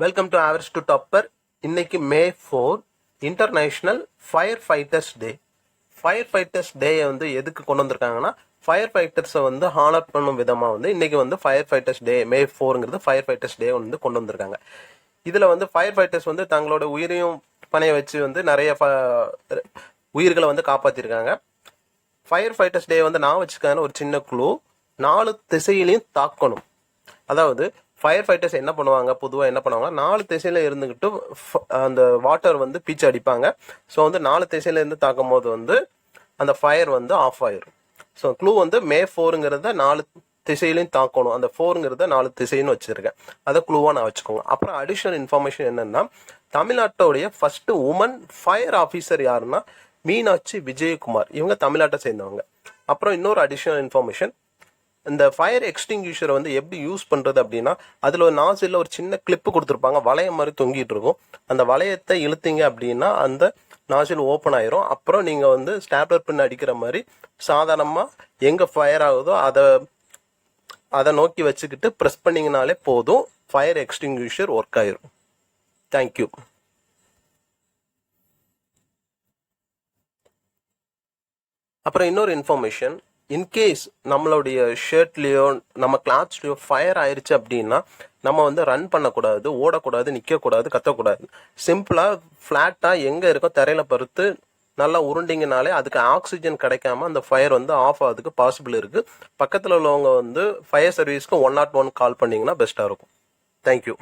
Welcome to average to topper. இன்னைக்கு மே 4 international fire fighters டே. Fire fighters டேயை வந்து எதுக்கு கொண்டு வந்திருக்காங்கன்னா, ஃபயர் ஃபைட்டர்ஸை வந்து ஹானர் பண்ணும் விதமாக வந்து இன்னைக்கு வந்து ஃபயர் ஃபைட்டர்ஸ் டே மே 4ங்கிறது ஃபயர் ஃபைட்டர்ஸ் டே வந்து கொண்டு வந்திருக்காங்க. இதில் வந்து ஃபயர் ஃபைட்டர்ஸ் வந்து தங்களோட உயிரையும் பணைய வச்சு வந்து நிறைய உயிர்களை வந்து காப்பாற்றிருக்காங்க. ஃபயர் ஃபைட்டர்ஸ் டே வந்து நான் வச்சுக்கான ஒரு சின்ன குழு, 4 திசையிலையும் தாக்கணும். அதாவது ஃபயர் ஃபைட்டர்ஸ் என்ன பண்ணுவாங்க, பொதுவாக என்ன பண்ணுவாங்க, 4 திசையில இருந்துக்கிட்டு அந்த வாட்டர் வந்து பீச்சு அடிப்பாங்க. ஸோ வந்து 4 திசையில இருந்து தாக்கும் போது வந்து அந்த ஃபயர் வந்து ஆஃப் ஆயிரும். ஸோ க்ளூ வந்து மே 4ங்கிறத 4 திசையிலையும் தாக்கணும். அந்த 4ங்கிறத 4 திசைன்னு வச்சிருக்கேன். அதை க்ளூவாக நான் வச்சுக்கோங்க. அப்புறம் அடிஷனல் இன்ஃபர்மேஷன் என்னன்னா, தமிழ்நாட்டோடைய ஃபர்ஸ்ட் உமன் ஃபயர் ஆஃபீஸர் யாருன்னா மீனாட்சி விஜயகுமார். இவங்க தமிழ்நாட்டை சேர்ந்தவங்க. அப்புறம் இன்னொரு அடிஷனல் இன்ஃபர்மேஷன், இந்த ஃபயர் எக்ஸ்டிங்யூஷரை வந்து எப்படி யூஸ் பண்ணுறது அப்படின்னா, அதில் ஒரு நாசிலில் ஒரு சின்ன கிளிப்பு கொடுத்துருப்பாங்க, வளையம் மாதிரி தொங்கிட்டு இருக்கும். அந்த வளையத்தை இழுத்தீங்க அப்படின்னா அந்த நாசில் ஓப்பன் ஆயிரும். அப்புறம் நீங்கள் வந்து ஸ்டாப்லர் பின் அடிக்கிற மாதிரி சாதாரணமாக எங்கே ஃபயர் ஆகுதோ அதை நோக்கி வச்சுக்கிட்டு ப்ரெஸ் பண்ணிங்கனாலே போதும், ஃபயர் எக்ஸ்டிங்யூஷர் ஒர்க் ஆயிரும். தேங்க்யூ. அப்புறம் இன்னொரு இன்ஃபர்மேஷன், இன்கேஸ் நம்மளுடைய ஷர்ட்லேயோ நம்ம கிளாத்ஸ்லையோ ஃபயர் ஆயிடுச்சு அப்படின்னா நம்ம வந்து ரன் பண்ணக்கூடாது, ஓடக்கூடாது, நிற்கக்கூடாது, கத்தக்கூடாது. சிம்பிளாக ஃப்ளாட்டாக எங்கே இருக்கோ தரையில் பருத்து நல்லா உருண்டிங்கனாலே அதுக்கு ஆக்சிஜன் கிடைக்காம அந்த ஃபயர் வந்து ஆஃப் ஆகிறதுக்கு பாசிபிள் இருக்குது. பக்கத்தில் உள்ளவங்க வந்து ஃபயர் சர்வீஸ்க்கு 101 கால் பண்ணிங்கன்னா பெஸ்ட்டாக இருக்கும். தேங்க்யூ.